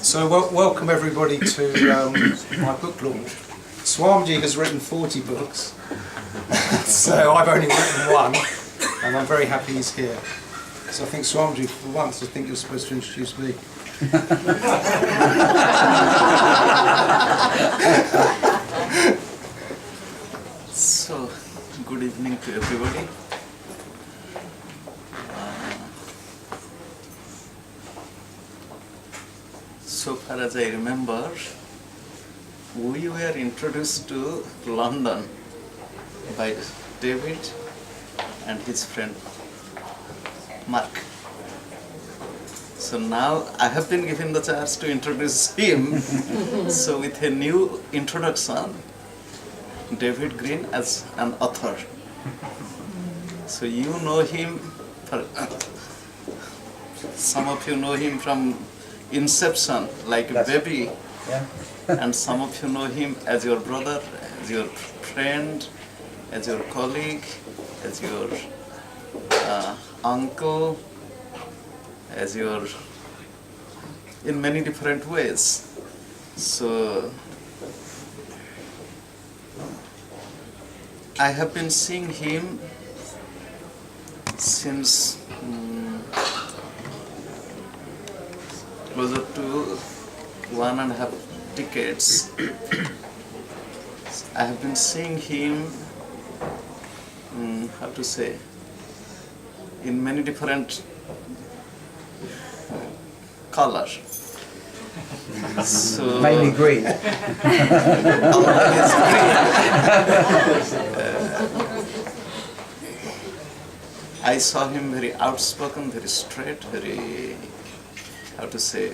So welcome everybody to my book launch. Swamiji has written 40 books, so I've only written one, and I'm very happy he's here. So I think Swamiji, for once, I think you're supposed to introduce me. So, good evening to everybody. So far as I remember, we were introduced to London by David and his friend Mark. So now I have been given the chance to introduce him. So with a new introduction, David Green as an author. So you know him, some of you know him from inception, like a baby, and some of you know him as your brother, as your friend, as your colleague, as your uncle, as your, in many different ways. So I have been seeing him since closer to 1.5 decades. I have been seeing him, how to say, in many different colors. So mainly green. Always green. I saw him very outspoken, very straight, very, how to say,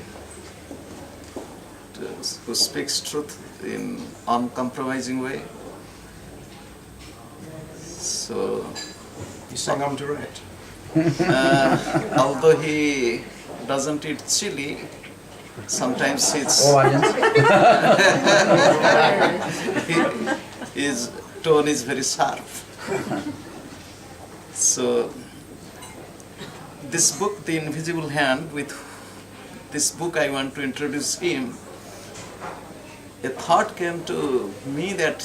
who speaks truth in uncompromising way. So, You saying I'm direct? although he doesn't eat chili, sometimes his tone is very sharp. So this book, The Invisible Hand, with this book I want to introduce him. A thought came to me that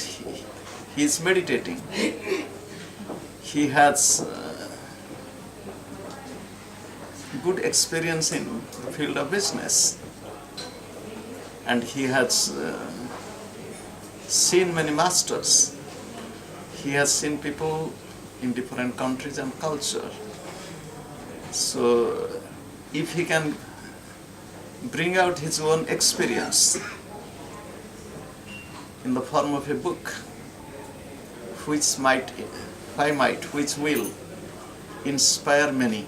he is meditating. He has good experience in the field of business, and he has seen many masters. He has seen people in different countries and culture. So if he can bring out his own experience in the form of a book, which will inspire many.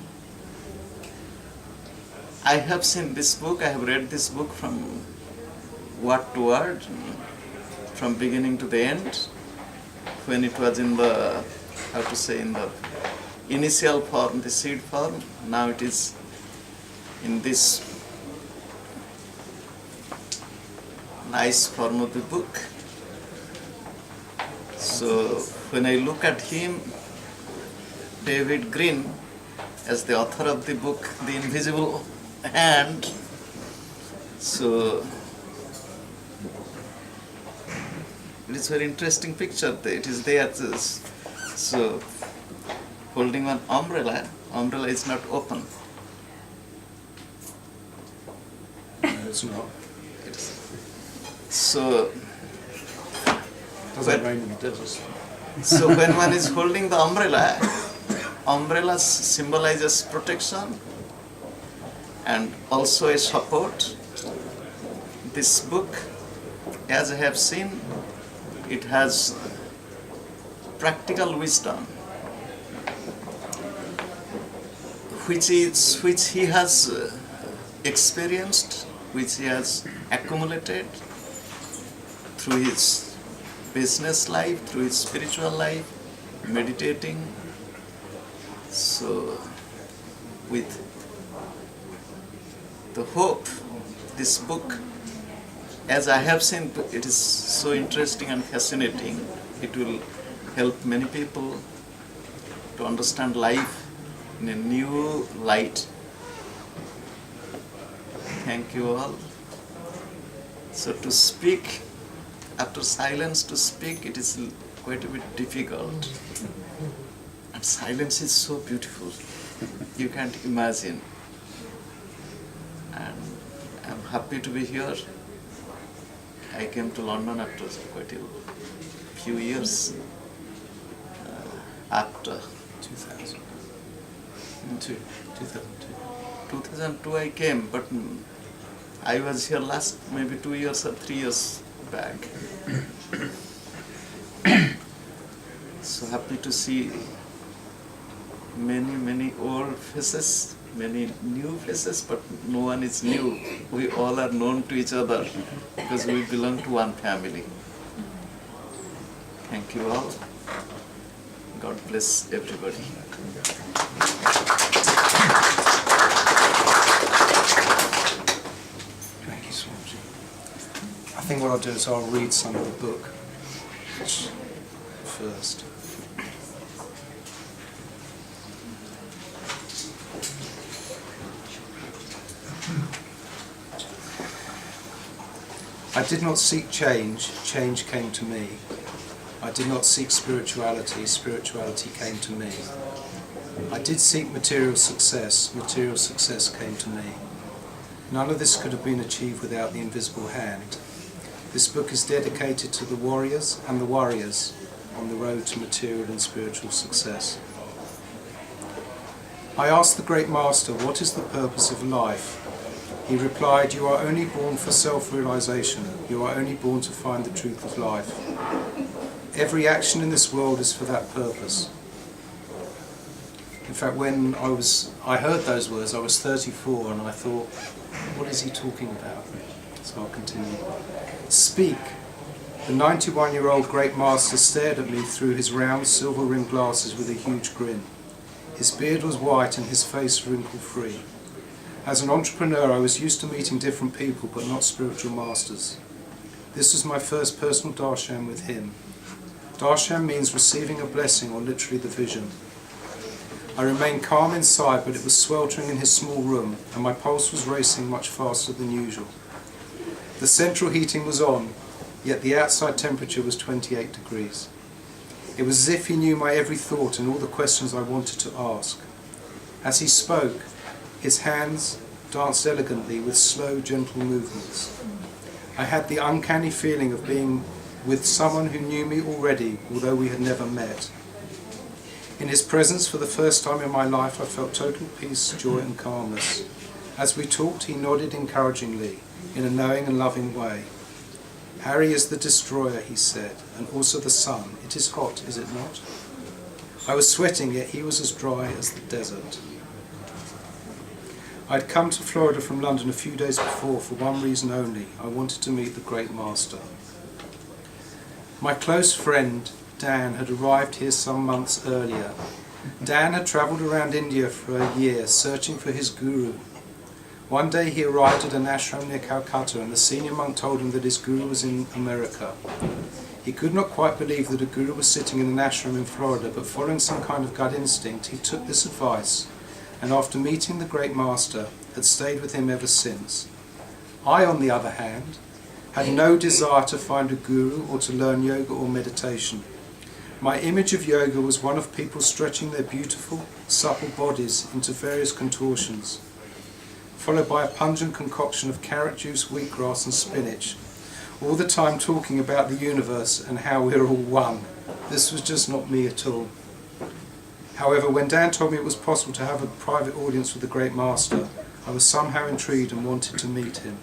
I have seen this book, I have read this book from word to word, from beginning to the end, when it was in the, how to say, in the initial form, the seed form. Now it is in this nice form of the book. So when I look at him, David Green, as the author of the book, The Invisible Hand, so it is a very interesting picture. It is there. So holding one umbrella. Umbrella is not open. No, it's not. So Does it rain or not? Does it? So when one is holding the umbrella, umbrella symbolizes protection and also a support. This book, as I have seen, it has practical wisdom, which he has experienced, which he has accumulated through his business life, through his spiritual life, meditating. So with the hope, this book, as I have seen, it is so interesting and fascinating. It will help many people to understand life in a new light. Thank you all. So to speak, after silence to speak, it is quite a bit difficult. And silence is so beautiful, you can't imagine. And I'm happy to be here. I came to London after quite a few years after 2002. 2002 I came, but I was here last maybe 2 years or 3 years back. So happy to see many old faces, many new faces, but no one is new. We all are known to each other because we belong to one family. Thank you all. God bless everybody. Thank you, Swamiji. I think what I'll do is I'll read some of the book first. I did not seek change, change came to me. I did not seek spirituality, spirituality came to me. I did seek material success, material success came to me. None of this could have been achieved without the invisible hand. This book is dedicated to the warriors and the warriors on the road to material and spiritual success. I asked the Great Master, what is the purpose of life? He replied, you are only born for self-realization. You are only born to find the truth of life. Every action in this world is for that purpose. In fact, when I heard those words, I was 34 and I thought, what is he talking about? So I'll continue. Speak. The 91-year-old Great Master stared at me through his round silver-rimmed glasses with a huge grin. His beard was white and his face wrinkle-free. As an entrepreneur, I was used to meeting different people, but not spiritual masters. This was my first personal darshan with him. Darshan means receiving a blessing, or literally the vision. I remained calm inside, but it was sweltering in his small room, and my pulse was racing much faster than usual. The central heating was on, yet the outside temperature was 28 degrees. It was as if he knew my every thought and all the questions I wanted to ask. As he spoke, his hands danced elegantly with slow, gentle movements. I had the uncanny feeling of being with someone who knew me already, although we had never met. In his presence, for the first time in my life, I felt total peace, joy and calmness. As we talked, he nodded encouragingly, in a knowing and loving way. Harry is the destroyer, he said, and also the sun. It is hot, is it not? I was sweating, yet he was as dry as the desert. I had come to Florida from London a few days before for one reason only. I wanted to meet the Great Master. My close friend, Dan, had arrived here some months earlier. Dan had travelled around India for a year, searching for his guru. One day he arrived at an ashram near Calcutta, and the senior monk told him that his guru was in America. He could not quite believe that a guru was sitting in an ashram in Florida, but following some kind of gut instinct, he took this advice, and after meeting the Great Master, had stayed with him ever since. I, on the other hand, had no desire to find a guru or to learn yoga or meditation. My image of yoga was one of people stretching their beautiful, supple bodies into various contortions, followed by a pungent concoction of carrot juice, wheatgrass and spinach, all the time talking about the universe and how we're all one. This was just not me at all. However, when Dan told me it was possible to have a private audience with the Great Master, I was somehow intrigued and wanted to meet him.